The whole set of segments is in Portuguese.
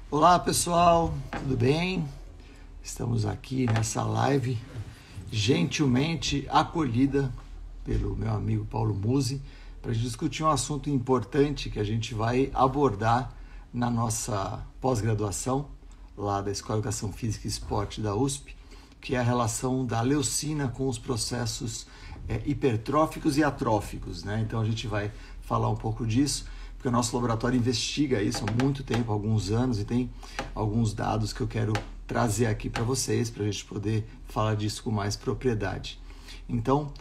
Olá pessoal, tudo bem? Estamos aqui nessa live gentilmente acolhida pelo meu amigo Paulo Musi para a gente discutir um assunto importante que a gente vai abordar na nossa pós-graduação lá da Escola de Educação Física e Esporte da USP, que é a relação da leucina com os processos hipertróficos e atróficos, né? Então a gente vai falar um pouco disso, porque o nosso laboratório investiga isso há muito tempo, há alguns anos, e tem alguns dados que eu quero trazer aqui para vocês, para a gente poder falar disso com mais propriedade. Então,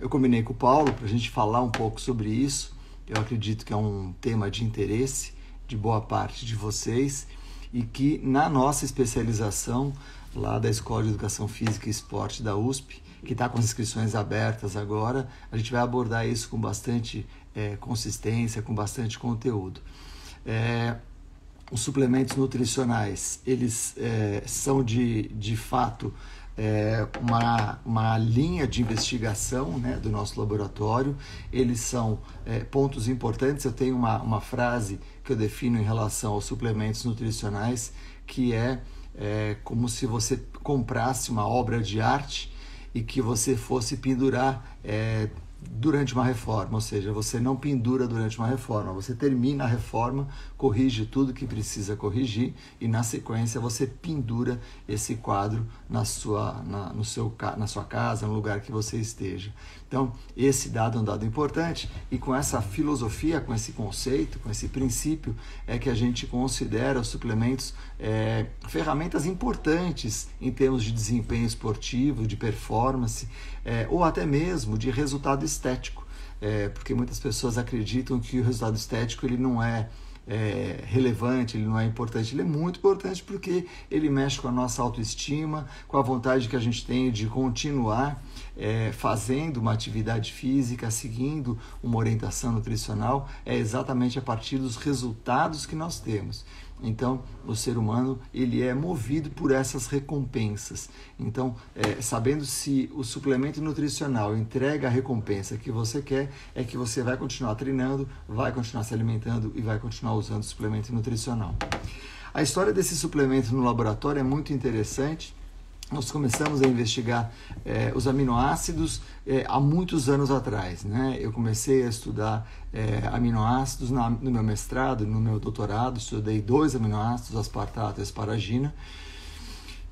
eu combinei com o Paulo para a gente falar um pouco sobre isso. Eu acredito que é um tema de interesse de boa parte de vocês e que na nossa especialização lá da Escola de Educação Física e Esporte da USP, que está com as inscrições abertas agora, a gente vai abordar isso com bastante consistência, com bastante conteúdo. Os suplementos nutricionais, eles são de fato uma linha de investigação, né, do nosso laboratório. Eles são pontos importantes. Eu tenho uma frase que eu defino em relação aos suplementos nutricionais, que é como se você comprasse uma obra de arte e que você fosse pendurar durante uma reforma, ou seja, você não pendura durante uma reforma, você termina a reforma, corrige tudo que precisa corrigir e na sequência você pendura esse quadro na sua casa, no lugar que você esteja. Então, esse dado é um dado importante e com essa filosofia, com esse conceito, com esse princípio, é que a gente considera os suplementos ferramentas importantes em termos de desempenho esportivo, de performance, ou até mesmo de resultado estético, porque muitas pessoas acreditam que o resultado estético ele não é relevante, ele não é importante. Ele é muito importante porque ele mexe com a nossa autoestima, com a vontade que a gente tem de continuar fazendo uma atividade física, seguindo uma orientação nutricional. É exatamente a partir dos resultados que nós temos. Então, o ser humano ele é movido por essas recompensas. Então, sabendo se o suplemento nutricional entrega a recompensa que você quer, é que você vai continuar treinando, vai continuar se alimentando e vai continuar usando suplemento nutricional. A história desse suplemento no laboratório é muito interessante. Nós começamos a investigar os aminoácidos há muitos anos atrás, né? Eu comecei a estudar aminoácidos no meu mestrado, no meu doutorado, estudei 2 aminoácidos, aspartato e asparagina,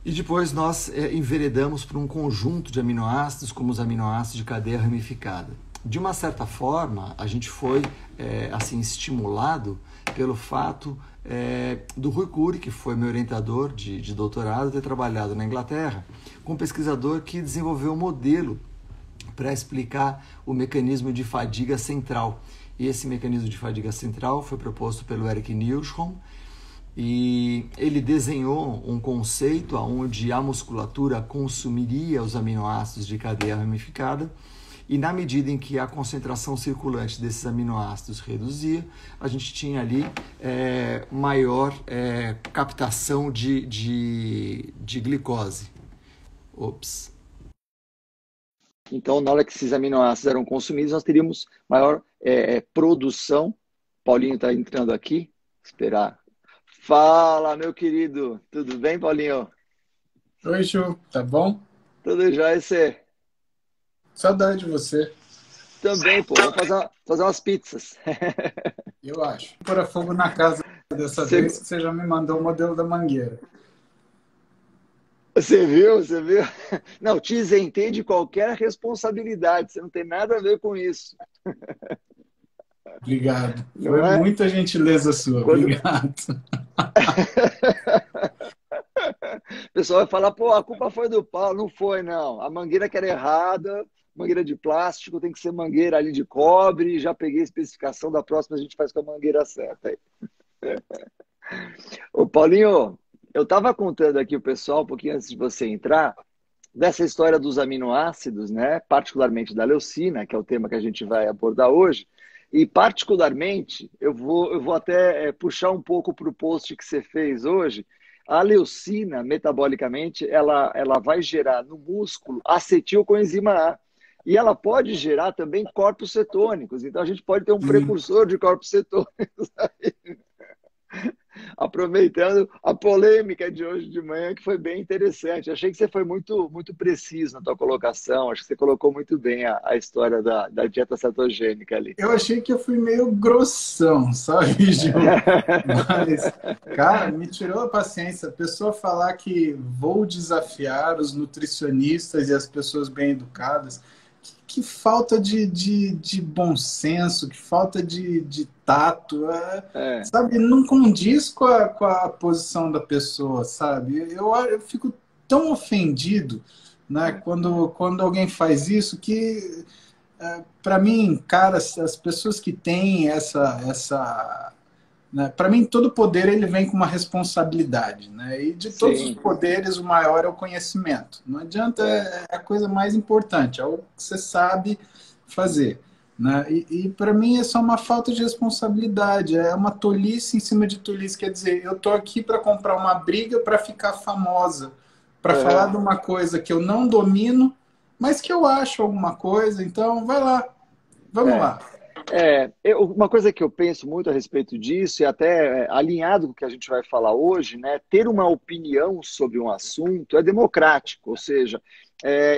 e depois nós enveredamos para um conjunto de aminoácidos, como os aminoácidos de cadeia ramificada. De uma certa forma, a gente foi assim estimulado pelo fato do Rui Cury, que foi meu orientador de doutorado, ter trabalhado na Inglaterra, com um pesquisador que desenvolveu um modelo para explicar o mecanismo de fadiga central. E esse mecanismo de fadiga central foi proposto pelo Eric Nilsholm, e ele desenhou um conceito onde a musculatura consumiria os aminoácidos de cadeia ramificada, e na medida em que a concentração circulante desses aminoácidos reduzia, a gente tinha ali maior captação de glicose. Então, na hora que esses aminoácidos eram consumidos, nós teríamos maior produção. Paulinho está entrando aqui. Esperar. Fala, meu querido. Tudo bem, Paulinho? Oi, Ju, tá bom? Tudo jóia, e você? Saudade de você, Também, pô. Vamos fazer umas pizzas. eu acho. Pôr fogo na casa dessa Você, vez que você já me mandou o modelo da mangueira. você viu? Você viu? Não, te isentei de qualquer responsabilidade. Você não tem nada a ver com isso. Obrigado. Não Foi é? muita gentileza sua. Quando Obrigado. o pessoal vai falar, pô, a culpa foi do Paulo. Não foi, não. A mangueira que era errada, mangueira de plástico, tem que ser mangueira ali de cobre. Já peguei a especificação, da próxima a gente faz com a mangueira certa. Ô, Paulinho, eu estava contando aqui o pessoal, um pouquinho antes de você entrar, dessa história dos aminoácidos, né? Particularmente da leucina, que é o tema que a gente vai abordar hoje. E particularmente, eu vou até puxar um pouco para o post que você fez hoje. A leucina, metabolicamente, ela vai gerar no músculo acetilcoenzima A. E ela pode gerar também corpos cetônicos. Então, a gente pode ter um Sim, precursor de corpos cetônicos. aproveitando a polêmica de hoje de manhã, que foi bem interessante. Achei que você foi muito preciso na tua colocação. Acho que você colocou muito bem a história da dieta cetogênica ali. Eu achei que eu fui meio grossão, sabe, Gil? Mas, cara, me tirou a paciência. A pessoa falar que vou desafiar os nutricionistas e as pessoas bem educadas. Que falta de bom senso, que falta de tato, sabe? Não condiz com a posição da pessoa, sabe? Eu fico tão ofendido, né, quando alguém faz isso que, para mim, cara, as pessoas que têm essa né, para mim, todo poder ele vem com uma responsabilidade, né? E de todos os poderes, o maior é o conhecimento. Não adianta, é a coisa mais importante, é o que você sabe fazer, né? E para mim é só uma falta de responsabilidade, é uma tolice em cima de tolice. Quer dizer, eu tô aqui para comprar uma briga para ficar famosa, para falar de uma coisa que eu não domino, mas que eu acho alguma coisa, então vai lá, vamos lá. Uma coisa que eu penso muito a respeito disso, e até alinhado com o que a gente vai falar hoje, né, ter uma opinião sobre um assunto é democrático, ou seja,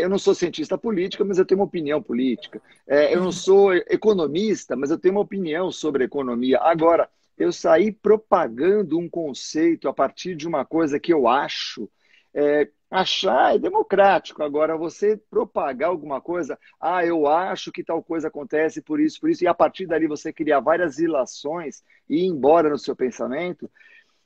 eu não sou cientista político, mas eu tenho uma opinião política. Eu não sou economista, mas eu tenho uma opinião sobre economia. Agora, eu sair propagando um conceito a partir de uma coisa que eu acho, achar é democrático. Agora, você propagar alguma coisa, eu acho que tal coisa acontece por isso, e a partir dali você criar várias ilações e ir embora no seu pensamento,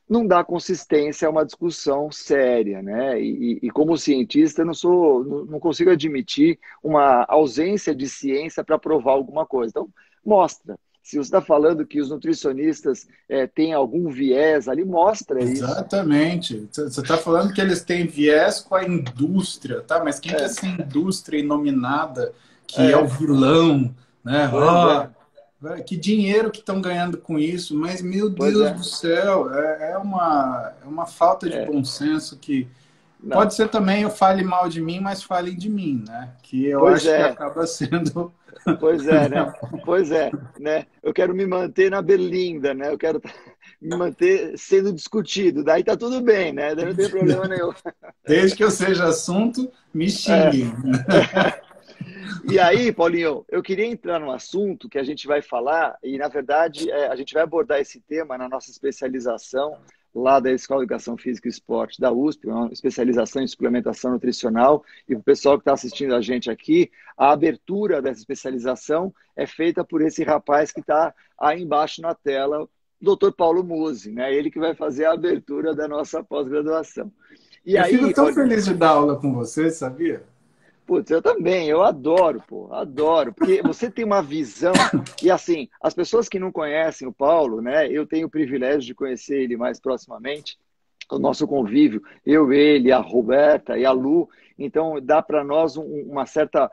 não dá consistência a uma discussão séria, né? E como cientista, eu não consigo admitir uma ausência de ciência para provar alguma coisa. Então, mostra. Se você está falando que os nutricionistas têm algum viés ali, mostra isso. Exatamente. Você está falando que eles têm viés com a indústria, tá? Mas quem que é essa indústria inominada que é o vilão, né? Que dinheiro que estão ganhando com isso, mas, meu Deus do céu, é uma falta de bom senso que... Não. Pode ser também eu fale mal de mim, mas falem de mim, né? Que eu acho que acaba sendo... Pois é, né? Pois é, né? Eu quero me manter na berlinda, né? Eu quero me manter sendo discutido. Daí tá tudo bem, né? Daí não tem problema nenhum. Desde que eu seja assunto, me xinguem. E aí, Paulinho, eu queria entrar num assunto que a gente vai falar, e na verdade a gente vai abordar esse tema na nossa especialização lá da Escola de Educação Física e Esporte da USP, uma especialização em suplementação nutricional. E para o pessoal que está assistindo a gente aqui, a abertura dessa especialização é feita por esse rapaz que está aí embaixo na tela, o Dr. Paulo Musi, né? Ele que vai fazer a abertura da nossa pós-graduação. Eu fico tão feliz de dar aula com você, sabia? Putz, eu também, eu adoro, adoro, porque você tem uma visão, e assim, as pessoas que não conhecem o Paulo, né, eu tenho o privilégio de conhecer ele mais proximamente, o nosso convívio, eu, ele, a Roberta e a Lu, então dá para nós uma certa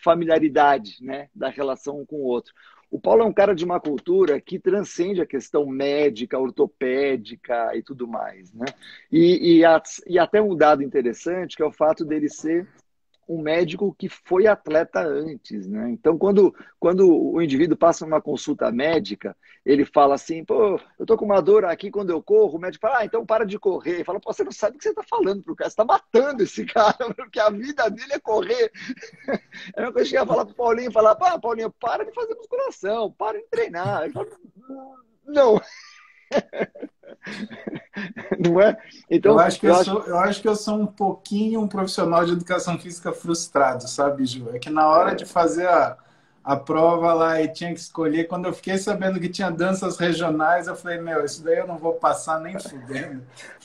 familiaridade, né, da relação um com o outro. O Paulo é um cara de uma cultura que transcende a questão médica, ortopédica e tudo mais, né, e até um dado interessante, que é o fato dele ser um médico que foi atleta antes, né? Então, quando o indivíduo passa uma consulta médica, ele fala assim, pô, eu tô com uma dor aqui quando eu corro, o médico fala, então para de correr. Ele fala, pô, você não sabe o que você tá falando pro cara, você tá matando esse cara, porque a vida dele é correr. É uma coisa que eu ia falar pro Paulinho, falar, pá, Paulinho, para de fazer musculação, para de treinar. Ele fala, não. Não é? Então, eu acho que eu sou um pouquinho um profissional de educação física frustrado, sabe, Ju? É que na hora de fazer a prova lá e tinha que escolher, quando eu fiquei sabendo que tinha danças regionais, eu falei, meu, isso daí eu não vou passar nem fudendo.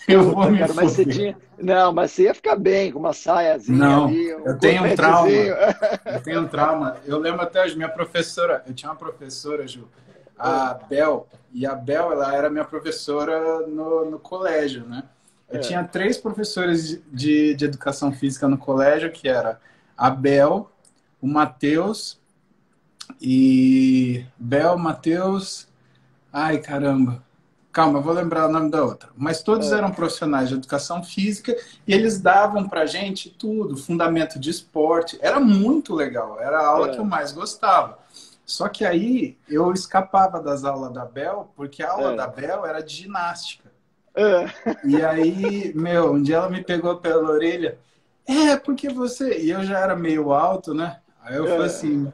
Eu vou me mas você tinha... Não, mas você ia ficar bem com uma saiazinha ali. Eu tenho um trauma. Eu tenho um trauma. Eu lembro até a minha professora, eu tinha uma professora, Ju, a Bel, e a Bel, ela era minha professora no colégio, né? Eu tinha 3 professores de educação física no colégio, que era a Bel, o Matheus e... Bel, Matheus... Ai, caramba. Calma, eu vou lembrar o nome da outra. Mas todos eram profissionais de educação física e eles davam pra gente tudo, fundamento de esporte. Era muito legal, era a aula que eu mais gostava. Só que aí eu escapava das aulas da Bel, porque a aula da Bel era de ginástica. E aí, meu, um dia ela me pegou pela orelha, porque você... E eu já era meio alto, né? Aí eu falei assim,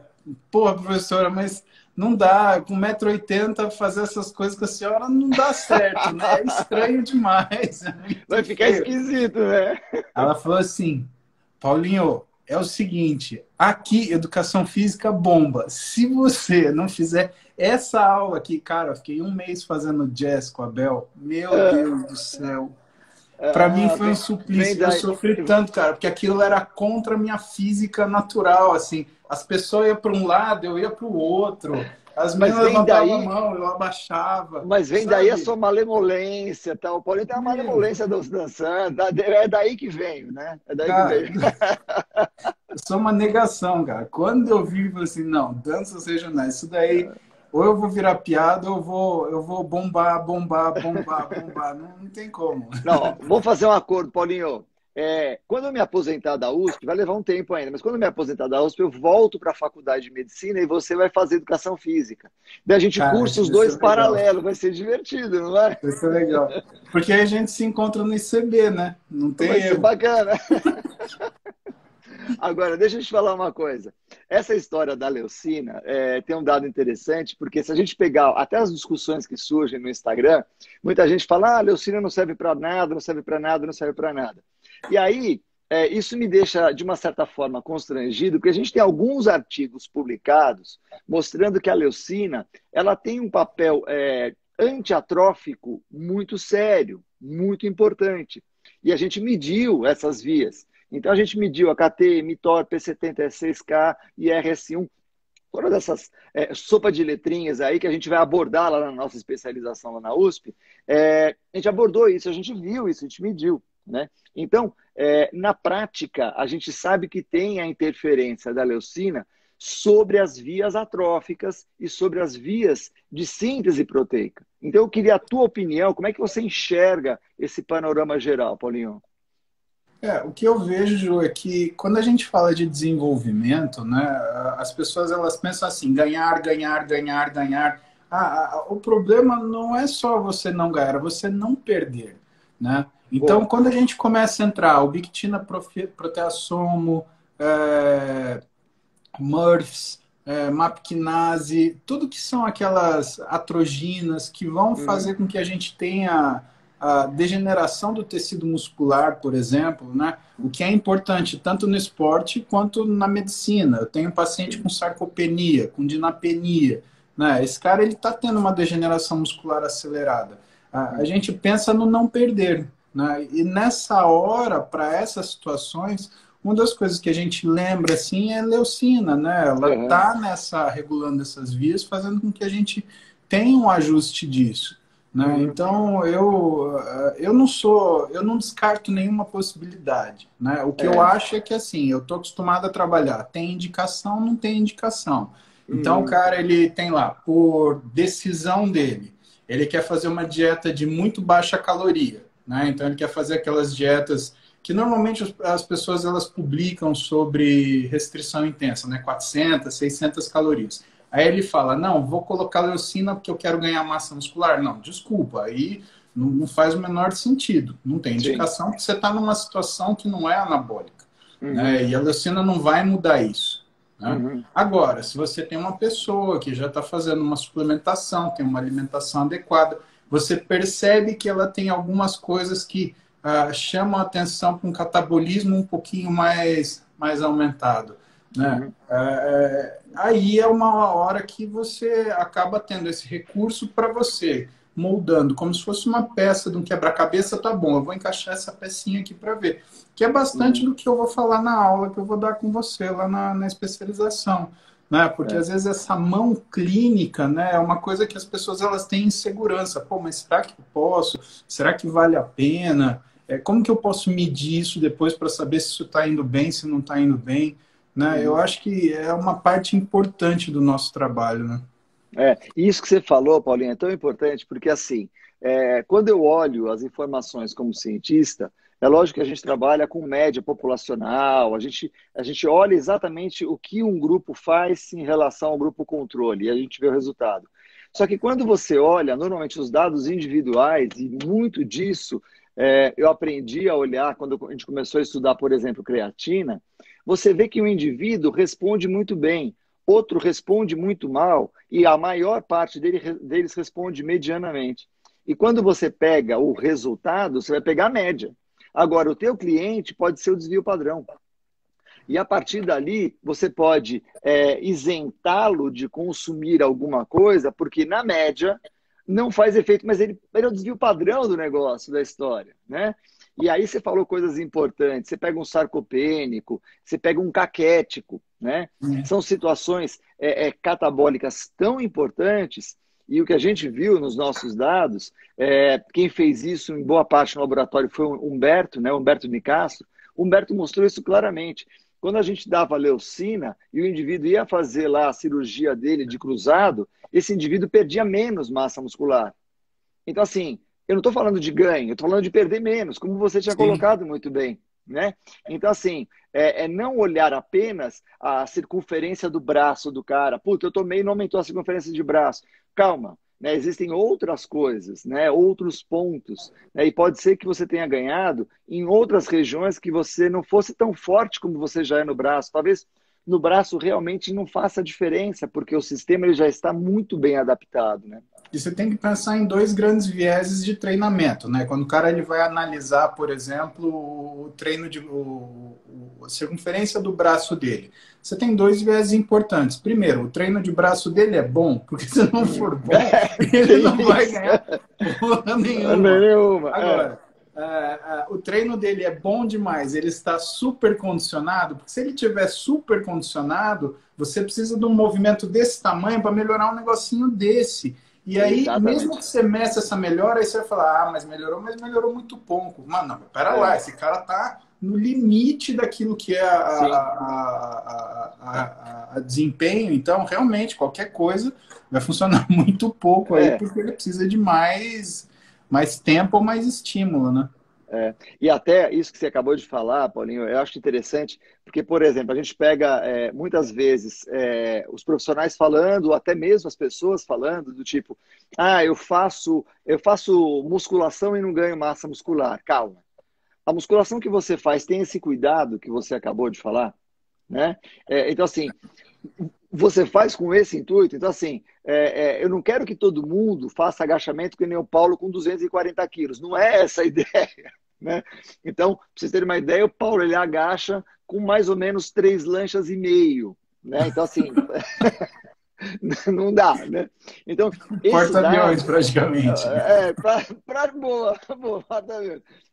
pô, professora, mas não dá, com 1,80 m fazer essas coisas com a senhora não dá certo, né? É estranho demais. Vai ficar esquisito, né? Ela falou assim, Paulinho, é o seguinte, aqui educação física bomba. Se você não fizer essa aula aqui, cara, eu fiquei 1 mês fazendo jazz com a Bel. Meu Deus do céu. Para mim foi um suplício. Eu sofri tanto, cara, porque aquilo era contra a minha física natural, assim. As pessoas iam para um lado, eu ia para o outro. As meninas levantavam a mão, eu abaixava. Mas vem daí a sua malemolência, tá? O Paulinho tem a malemolência dançando. É daí que veio, né? É daí cara, que veio. Eu sou uma negação, cara. Quando eu vi, eu falei assim, não, danças regionais, isso daí, ou eu vou virar piada, ou eu vou bombar. Não tem como. Não, vamos fazer um acordo, Paulinho. Quando eu me aposentar da USP, vai levar um tempo ainda, mas quando eu me aposentar da USP, eu volto para a faculdade de medicina e você vai fazer educação física. Daí a gente cursa os dois paralelos, vai ser divertido, não vai? Vai ser legal. Porque aí a gente se encontra no ICB, né? Não tem Vai ser bacana. Agora, deixa eu te falar uma coisa. Essa história da leucina tem um dado interessante, porque se a gente pegar até as discussões que surgem no Instagram, muita gente fala, a leucina não serve para nada, não serve para nada, não serve para nada. E aí, isso me deixa, de uma certa forma, constrangido, porque a gente tem alguns artigos publicados mostrando que a leucina ela tem um papel antiatrófico muito sério, muito importante. E a gente mediu essas vias. Então, a gente mediu a KT, mTOR, P70S6K e RS1. Todas essas sopa de letrinhas aí que a gente vai abordar lá na nossa especialização lá na USP, a gente abordou isso, a gente viu isso, a gente mediu, né? Então, na prática, a gente sabe que tem a interferência da leucina sobre as vias atróficas e sobre as vias de síntese proteica. Então, eu queria a tua opinião, como é que você enxerga esse panorama geral, Paulinho? O que eu vejo é que quando a gente fala de desenvolvimento, né, as pessoas elas pensam assim, ganhar. O problema não é só você não ganhar, é você não perder, né? Então, quando a gente começa a entrar, ubiquitina, proteassomo, MRFs, MAPkinase, tudo que são aquelas atroginas que vão fazer com que a gente tenha a degeneração do tecido muscular, por exemplo, né? O que é importante tanto no esporte quanto na medicina. Eu tenho um paciente com sarcopenia, com dinapenia, né? Esse cara ele está tendo uma degeneração muscular acelerada. A gente pensa no não perder, né? E nessa hora, para essas situações, uma das coisas que a gente lembra assim é a leucina, né? Ela está regulando essas vias, fazendo com que a gente tenha um ajuste disso. Né? Então, eu não descarto nenhuma possibilidade. Né? O que eu acho é que, assim, eu estou acostumado a trabalhar. Tem indicação, não tem indicação. Então, o cara, ele tem lá, por decisão dele, ele quer fazer uma dieta de muito baixa caloria. Né? Então, ele quer fazer aquelas dietas que, normalmente, as pessoas elas publicam sobre restrição intensa, né? 400, 600 calorias. Aí ele fala, não, vou colocar leucina porque eu quero ganhar massa muscular. Não, desculpa, aí não faz o menor sentido. Não tem indicação porque você está numa situação que não é anabólica. Né? E a leucina não vai mudar isso. Né? Agora, se você tem uma pessoa que já está fazendo uma suplementação, tem uma alimentação adequada, você percebe que ela tem algumas coisas que chamam a atenção para um catabolismo um pouquinho mais aumentado. Né? Aí é uma hora que você acaba tendo esse recurso para você, moldando, como se fosse uma peça de um quebra-cabeça, tá bom, eu vou encaixar essa pecinha aqui para ver. Que é bastante do que eu vou falar na aula, que eu vou dar com você lá na especialização. Né? Porque às vezes essa mão clínica, né, é uma coisa que as pessoas elas têm insegurança. Pô, mas será que eu posso? Será que vale a pena? Como que eu posso medir isso depois para saber se isso está indo bem, se não está indo bem? Né? Eu acho que é uma parte importante do nosso trabalho. Né? E isso que você falou, Paulinho, é tão importante, porque assim, quando eu olho as informações como cientista, é lógico que a gente trabalha com média populacional, a gente olha exatamente o que um grupo faz em relação ao grupo controle, e a gente vê o resultado. Só que quando você olha, normalmente, os dados individuais, e muito disso eu aprendi a olhar quando a gente começou a estudar, por exemplo, creatina, você vê que o indivíduo responde muito bem, outro responde muito mal, e a maior parte deles responde medianamente. E quando você pega o resultado, você vai pegar a média. Agora, o teu cliente pode ser o desvio padrão. E a partir dali, você pode isentá-lo de consumir alguma coisa, porque na média não faz efeito, mas ele é o desvio padrão do negócio, da história, né? E aí você falou coisas importantes. Você pega um sarcopênico, você pega um caquético, né? São situações catabólicas tão importantes. E o que a gente viu nos nossos dados, quem fez isso em boa parte no laboratório foi o Humberto, né? Humberto Nicastro. Humberto mostrou isso claramente. Quando a gente dava leucina e o indivíduo ia fazer lá a cirurgia dele de cruzado, esse indivíduo perdia menos massa muscular. Então, assim, eu não estou falando de ganho, eu estou falando de perder menos, como você tinha colocado muito bem, né? Então, assim, não olhar apenas a circunferência do braço do cara. Puta, eu tomei e não aumentou a circunferência de braço. Calma, né? Existem outras coisas, né? Outros pontos, né? E pode ser que você tenha ganhado em outras regiões que você não fosse tão forte como você já é no braço. Talvez no braço realmente não faça diferença, porque o sistema ele já está muito bem adaptado, né? E você tem que pensar em dois grandes vieses de treinamento, né? Quando o cara ele vai analisar, por exemplo, o treino a circunferência do braço dele. Você tem dois vieses importantes. Primeiro, o treino de braço dele é bom, porque se não for bom, ele não vai ganhar porra nenhuma. Agora, o treino dele é bom demais, ele está super condicionado, porque se ele tiver super condicionado, você precisa de um movimento desse tamanho para melhorar um negocinho desse. E aí, mesmo que você meça essa melhora, aí você vai falar, mas melhorou muito pouco. Mano, não, pera lá, esse cara tá no limite daquilo que é a desempenho. Então, realmente, qualquer coisa vai funcionar muito pouco aí, porque ele precisa de mais tempo ou mais estímulo, né? E até isso que você acabou de falar, Paulinho, eu acho interessante, porque, por exemplo, a gente pega muitas vezes os profissionais falando, ou até mesmo as pessoas falando, do tipo, eu faço musculação e não ganho massa muscular. Calma. A musculação que você faz tem esse cuidado que você acabou de falar, né? Então, assim, você faz com esse intuito. Então, assim, eu não quero que todo mundo faça agachamento que nem o Paulo com 240 quilos. Não é essa a ideia, né? Então, para vocês terem uma ideia, o Paulo ele agacha com mais ou menos 3 lanchas e meio, né? Então, assim, não dá, né? Então, porta-aviões, praticamente. Boa,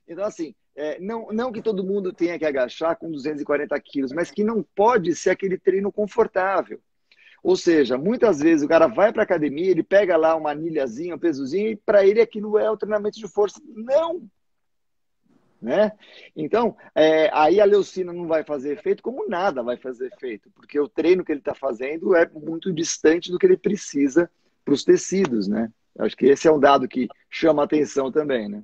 então, assim, não que todo mundo tenha que agachar com 240 quilos, mas que não pode ser aquele treino confortável. Ou seja, muitas vezes o cara vai para a academia, ele pega lá uma anilhazinha, um pesozinho, e para ele aquilo é o treinamento de força. Não! Né? Então, aí a leucina não vai fazer efeito, como nada vai fazer efeito, porque o treino que ele está fazendo é muito distante do que ele precisa para os tecidos, né? Acho que esse é um dado que chama a atenção também, né?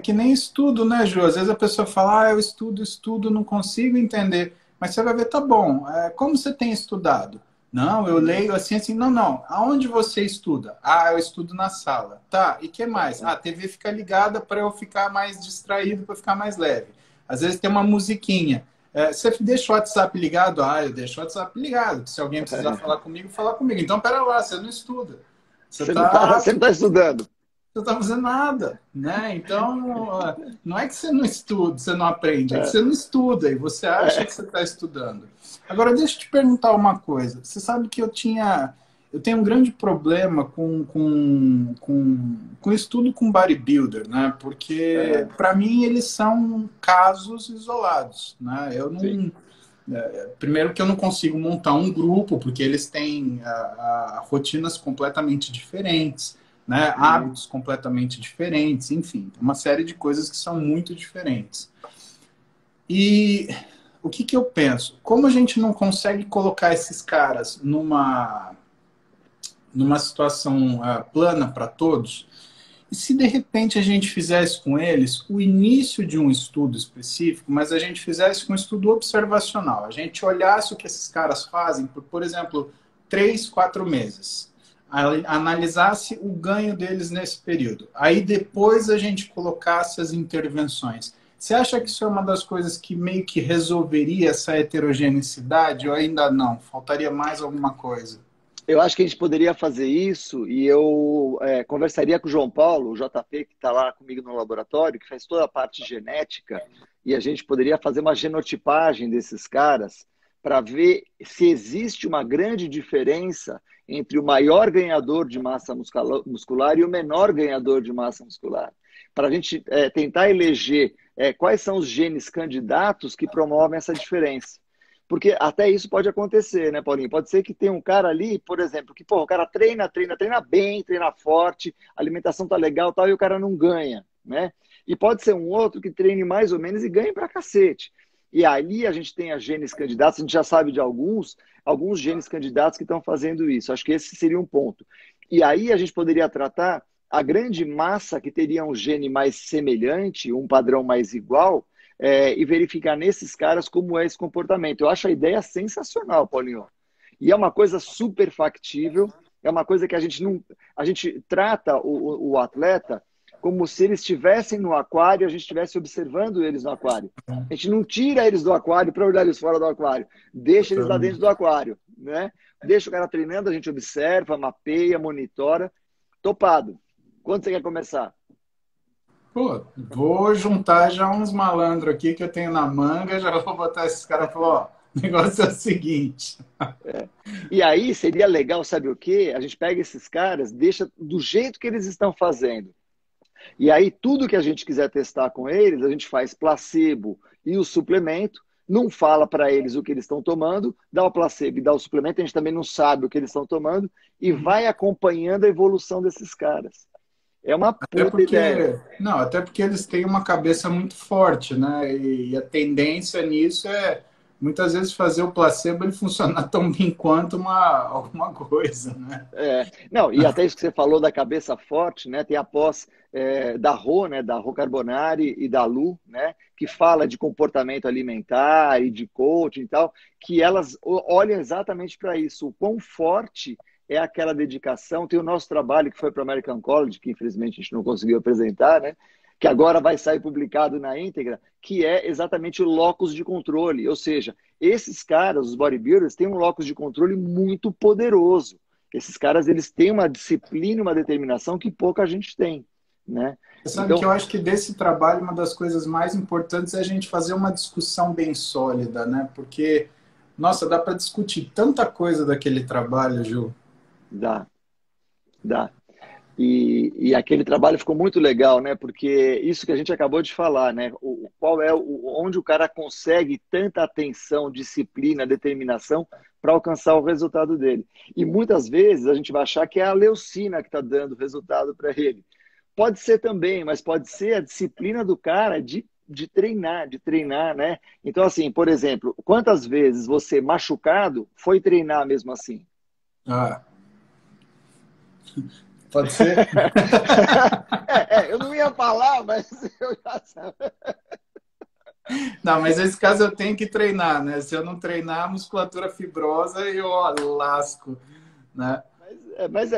Que nem estudo, né, Ju? Às vezes a pessoa fala, eu estudo, não consigo entender. Mas você vai ver, tá bom, como você tem estudado? Não, eu leio assim, não. Aonde você estuda? Eu estudo na sala. Tá, e que mais? A TV fica ligada para eu ficar mais distraído, para ficar mais leve. Às vezes tem uma musiquinha. Você deixa o WhatsApp ligado? Eu deixo o WhatsApp ligado. Se alguém precisar falar comigo, fala comigo. Então, pera lá, você não estuda. Você não tá estudando. Você não está fazendo nada, né? Então, não é que você não estuda, você não aprende, é que você não estuda e você acha que você está estudando. Agora, deixa eu te perguntar uma coisa. Você sabe que eu tenho um grande problema com estudo com bodybuilder, né? Porque, para mim, eles são casos isolados, né? Eu não... Primeiro que eu não consigo montar um grupo, porque eles têm rotinas completamente diferentes, né? Hábitos completamente diferentes, enfim, uma série de coisas que são muito diferentes. E o que eu penso? Como a gente não consegue colocar esses caras numa situação plana para todos, e se de repente a gente fizesse com eles o início de um estudo específico, mas a gente fizesse com um estudo observacional, a gente olhasse o que esses caras fazem por exemplo, 3, 4 meses, analisasse o ganho deles nesse período, aí depois a gente colocasse as intervenções. Você acha que isso é uma das coisas que meio que resolveria essa heterogeneidade ou ainda não? Faltaria mais alguma coisa? Eu acho que a gente poderia fazer isso e eu conversaria com o João Paulo, o JP, que está lá comigo no laboratório, que faz toda a parte genética, e a gente poderia fazer uma genotipagem desses caras para ver se existe uma grande diferença entre o maior ganhador de massa muscular e o menor ganhador de massa muscular. Para a gente tentar eleger quais são os genes candidatos que promovem essa diferença. Porque até isso pode acontecer, né, Paulinho? Pode ser que tenha um cara ali, por exemplo, que o cara treina bem, treina forte, a alimentação tá legal tal, e o cara não ganha, né? E pode ser um outro que treine mais ou menos e ganhe pra cacete. E ali a gente tem as genes candidatos, a gente já sabe de alguns genes candidatos que estão fazendo isso. Acho que esse seria um ponto. E aí a gente poderia tratar a grande massa que teria um gene mais semelhante, um padrão mais igual, e verificar nesses caras como é esse comportamento. Eu acho a ideia sensacional, Paulinho. E é uma coisa super factível, é uma coisa que a gente trata o atleta como se eles estivessem no aquário, a gente estivesse observando eles no aquário. A gente não tira eles do aquário para olhar eles fora do aquário, deixa eles lá dentro do aquário, né? Deixa o cara treinando, a gente observa, mapeia, monitora. Topado. Quando você quer começar? Pô, vou juntar já uns malandros aqui que eu tenho na manga, já vou botar esses caras e falar, ó, o negócio é o seguinte. E aí seria legal, sabe o quê? A gente pega esses caras, deixa do jeito que eles estão fazendo. E aí tudo que a gente quiser testar com eles, a gente faz placebo e o suplemento, não fala para eles o que eles estão tomando, dá o placebo e dá o suplemento, a gente também não sabe o que eles estão tomando, e vai acompanhando a evolução desses caras. É uma puta ideia. Não, até porque eles têm uma cabeça muito forte, né? E a tendência nisso é, muitas vezes, fazer o placebo ele funcionar tão bem quanto alguma coisa, né? Não, e até isso que você falou da cabeça forte, né? Tem a pós da Rô, né? Da Rô Carbonari e da Lu, né? Que fala de comportamento alimentar e de coaching e tal, que elas olham exatamente para isso. O quão forte é aquela dedicação. Tem o nosso trabalho que foi para o American College, que infelizmente a gente não conseguiu apresentar, né? Que agora vai sair publicado na íntegra, que é exatamente o locus de controle. Ou seja, esses caras, os bodybuilders, têm um locus de controle muito poderoso. Esses caras, eles têm uma disciplina, uma determinação que pouca gente tem, né? Você sabe que eu acho que desse trabalho, uma das coisas mais importantes é a gente fazer uma discussão bem sólida, né? Porque, nossa, dá para discutir tanta coisa daquele trabalho, Ju. Dá. E aquele trabalho ficou muito legal, né? Porque isso que a gente acabou de falar, né? Onde o cara consegue tanta atenção, disciplina, determinação para alcançar o resultado dele. E muitas vezes a gente vai achar que é a leucina que está dando resultado para ele. Pode ser também, mas pode ser a disciplina do cara de treinar, né? Então, assim, por exemplo, quantas vezes você, machucado, foi treinar mesmo assim? Pode ser? Eu não ia falar, mas eu já sabia. Não, mas nesse caso eu tenho que treinar, né? Se eu não treinar a musculatura fibrosa, eu lasco, né? Mas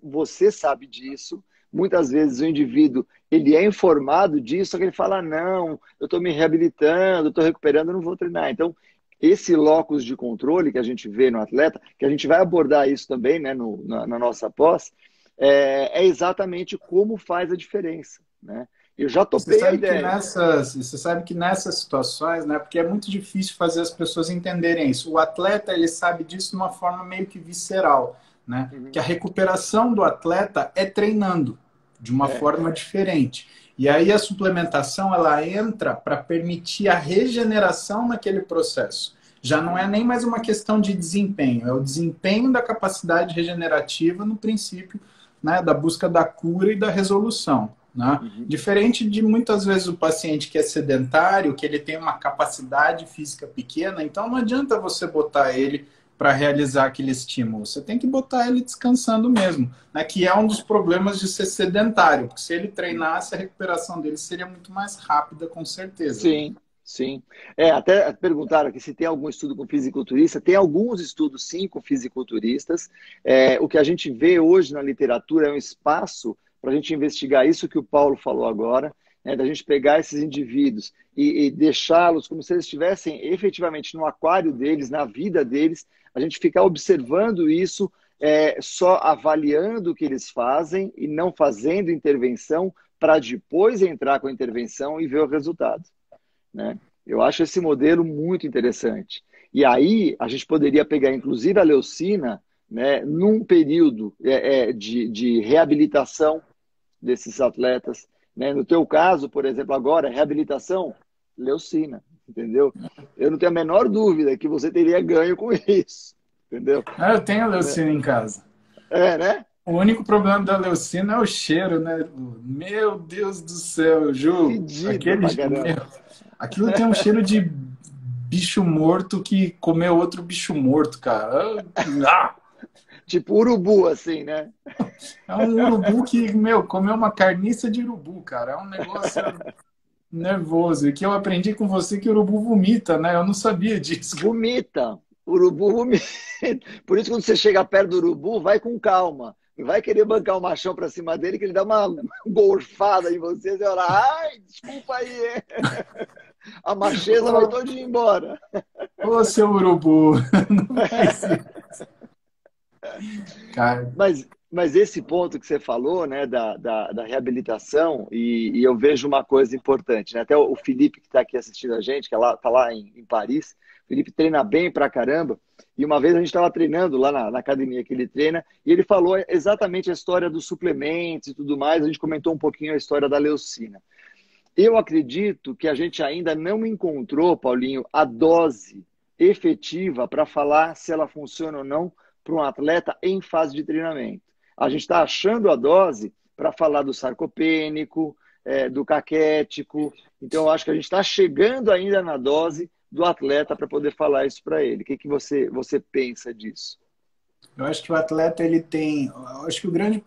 você sabe disso. Muitas vezes o indivíduo, ele é informado disso, só que ele fala, não, eu estou me reabilitando, estou recuperando, eu não vou treinar. Então, esse locus de controle que a gente vê no atleta, que a gente vai abordar isso também, né, na nossa pós, é exatamente como faz a diferença, né? Eu já topei a ideia. Você sabe que nessas situações, né, porque é muito difícil fazer as pessoas entenderem isso. O atleta, ele sabe disso de uma forma meio que visceral, né? Que a recuperação do atleta é treinando de uma forma diferente. E aí a suplementação, ela entra para permitir a regeneração naquele processo. Já não é nem mais uma questão de desempenho, é o desempenho da capacidade regenerativa no princípio, né, da busca da cura e da resolução. Né? Diferente de muitas vezes o paciente que é sedentário, que ele tem uma capacidade física pequena, então não adianta você botar ele para realizar aquele estímulo. Você tem que botar ele descansando mesmo, né? Que é um dos problemas de ser sedentário, porque se ele treinasse, a recuperação dele seria muito mais rápida, com certeza. Sim, sim. Até perguntaram aqui se tem algum estudo com fisiculturista. Tem alguns estudos, sim, com fisiculturistas. O que a gente vê hoje na literatura é um espaço para a gente investigar isso que o Paulo falou agora, né, da gente pegar esses indivíduos e deixá-los como se eles estivessem efetivamente no aquário deles, na vida deles, a gente ficar observando isso, só avaliando o que eles fazem e não fazendo intervenção para depois entrar com a intervenção e ver o resultado, né? Eu acho esse modelo muito interessante. E aí a gente poderia pegar, inclusive, a leucina, né, num período de reabilitação desses atletas, né? No teu caso, por exemplo, agora, reabilitação, leucina, entendeu? Eu não tenho a menor dúvida que você teria ganho com isso, entendeu? Eu tenho a leucina em casa. Né? O único problema da leucina é o cheiro, né? Meu Deus do céu, Ju. Aquilo tem um cheiro de bicho morto que comeu outro bicho morto, cara. Tipo urubu, assim, né? É um urubu que, comeu uma carniça de urubu, cara. É um negócio nervoso. E que eu aprendi com você que o urubu vomita, né? Eu não sabia disso. Vomita. Urubu vomita. Por isso, quando você chega perto do urubu, vai com calma. Não vai querer bancar o machão pra cima dele, que ele dá uma gorfada em você. Você fala, ai, desculpa aí. A macheza vai todinha embora. Ô, seu urubu. Não vai ser. Cara. Mas esse ponto que você falou, né, da reabilitação, e eu vejo uma coisa importante, né? Até o Felipe, que está aqui assistindo a gente, que está lá em Paris, o Felipe treina bem pra caramba, e uma vez a gente estava treinando lá na academia que ele treina, e ele falou exatamente a história dos suplementos e tudo mais, a gente comentou um pouquinho a história da leucina. Eu acredito que a gente ainda não encontrou, Paulinho, a dose efetiva para falar se ela funciona ou não para um atleta em fase de treinamento. A gente está achando a dose para falar do sarcopênico, do caquético. Então, eu acho que a gente está chegando ainda na dose do atleta para poder falar isso para ele. O que você pensa disso? Eu acho que o atleta, ele tem... Eu acho que o grande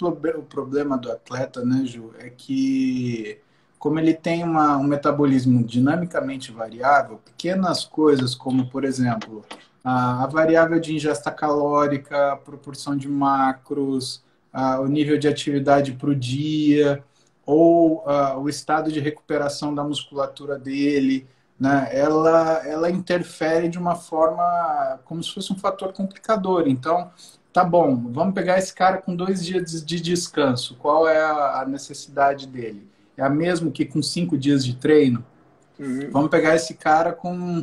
problema do atleta, né, Ju, é que como ele tem um metabolismo dinamicamente variável, pequenas coisas como, por exemplo, a variável de ingesta calórica, a proporção de macros, o nível de atividade para o dia, ou o estado de recuperação da musculatura dele, né? Ela interfere de uma forma como se fosse um fator complicador. Então, tá bom, vamos pegar esse cara com 2 dias de descanso. Qual é a necessidade dele? É a mesma que com 5 dias de treino? Uhum. Vamos pegar esse cara com...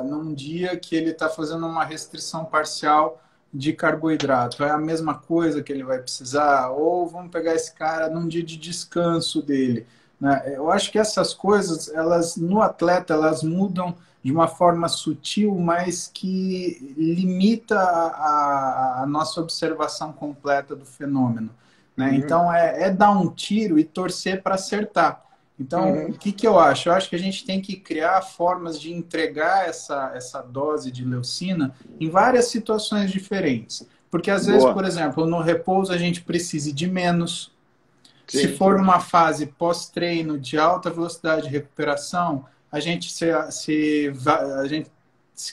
num dia que ele está fazendo uma restrição parcial de carboidrato, é a mesma coisa que ele vai precisar? Ou vamos pegar esse cara num dia de descanso dele, né? Eu acho que essas coisas, elas no atleta, elas mudam de uma forma sutil, mas que limita a nossa observação completa do fenômeno, né? Uhum. Então é dar um tiro e torcer para acertar. Então, o que eu acho? Eu acho que a gente tem que criar formas de entregar essa dose de leucina em várias situações diferentes. Porque, às vezes, por exemplo, no repouso a gente precise de menos. Sim. Se for uma fase pós-treino de alta velocidade de recuperação, a gente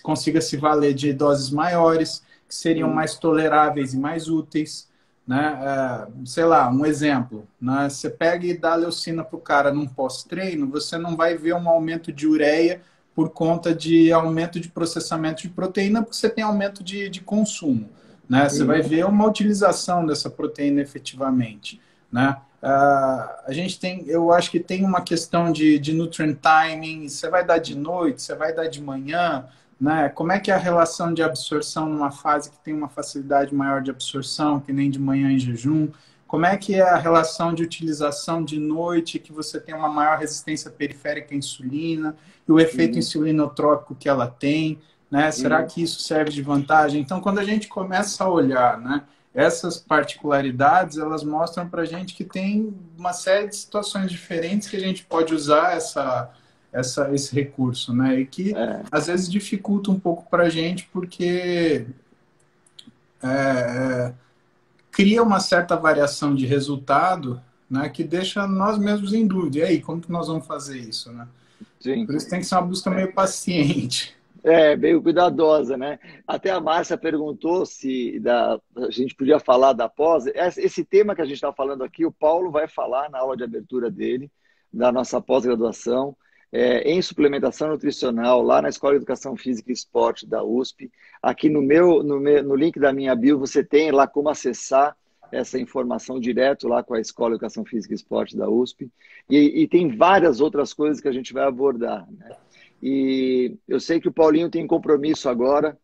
consiga se valer de doses maiores, que seriam mais toleráveis e mais úteis. Né? Sei lá, um exemplo, né? Você pega e dá leucina para o cara num pós-treino, você não vai ver um aumento de ureia por conta de aumento de processamento de proteína, porque você tem aumento de consumo, né? Você vai ver uma utilização dessa proteína efetivamente, né? A gente tem, eu acho que tem uma questão de nutrient timing, você vai dar de noite, você vai dar de manhã, né? Como é que é a relação de absorção numa fase que tem uma facilidade maior de absorção, que nem de manhã em jejum? Como é que é a relação de utilização de noite, que você tem uma maior resistência periférica à insulina, e o efeito insulinotrópico que ela tem, né? Será que isso serve de vantagem? Então, quando a gente começa a olhar, né, essas particularidades, elas mostram para a gente que tem uma série de situações diferentes que a gente pode usar esse recurso, né? E que às vezes dificulta um pouco para a gente, porque cria uma certa variação de resultado, né, que deixa nós mesmos em dúvida. E aí, como que nós vamos fazer isso, né? Sim. Por isso tem que ser uma busca meio paciente. Meio cuidadosa, né? Até a Márcia perguntou se a gente podia falar da pós. Esse tema que a gente está falando aqui, o Paulo vai falar na aula de abertura dele, da nossa pós-graduação, em suplementação nutricional, lá na Escola de Educação Física e Esporte da USP. Aqui no link da minha bio, você tem lá como acessar essa informação direto lá com a Escola de Educação Física e Esporte da USP. E tem várias outras coisas que a gente vai abordar, né? E eu sei que o Paulinho tem compromisso agora,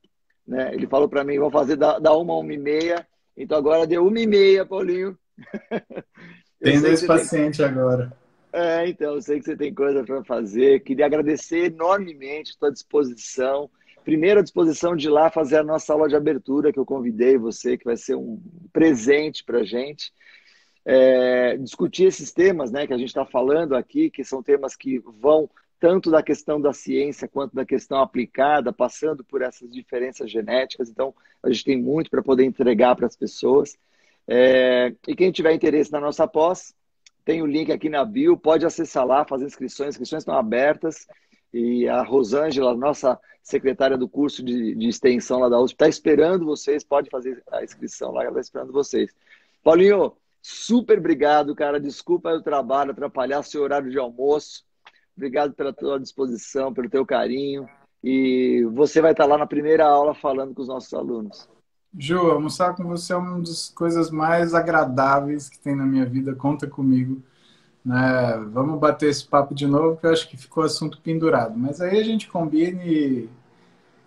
né? Ele falou para mim, vamos fazer da 1 a 1h30. Então agora deu 1h30, Paulinho. Tem 2 pacientes agora. Então, eu sei que você tem coisa para fazer. Queria agradecer enormemente a sua disposição. Primeiro, a disposição de ir lá fazer a nossa aula de abertura, que eu convidei você, que vai ser um presente para a gente. Discutir esses temas, né, que a gente está falando aqui, que são temas que vão tanto da questão da ciência quanto da questão aplicada, passando por essas diferenças genéticas. Então, a gente tem muito para poder entregar para as pessoas. E quem tiver interesse na nossa pós, tem o link aqui na bio, pode acessar lá, fazer inscrições. As inscrições estão abertas. E a Rosângela, nossa secretária do curso de extensão lá da USP, está esperando vocês. Pode fazer a inscrição lá, ela está esperando vocês. Paulinho, super obrigado, cara. Desculpa o trabalho, atrapalhar seu horário de almoço. Obrigado pela tua disposição, pelo teu carinho. E você vai estar lá na primeira aula falando com os nossos alunos. Ju, almoçar com você é uma das coisas mais agradáveis que tem na minha vida. Conta comigo, né? Vamos bater esse papo de novo, que eu acho que ficou assunto pendurado. Mas aí a gente combina e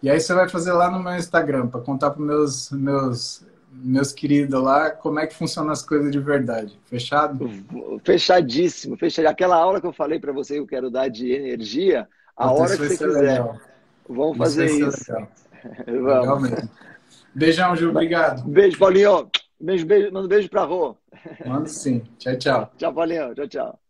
aí você vai fazer lá no meu Instagram para contar para meus queridos lá como é que funcionam as coisas de verdade. Fechado? Fechadíssimo. Aquela aula que eu falei para você que eu quero dar de energia, a hora que você quiser. Legal. Vamos fazer isso. Legal. Vamos. Legal mesmo. Beijão, Gil. Obrigado. Beijo, Paulinho. Manda um beijo pra Rô. Mando sim. Tchau, tchau. Tchau, Paulinho. Tchau, tchau.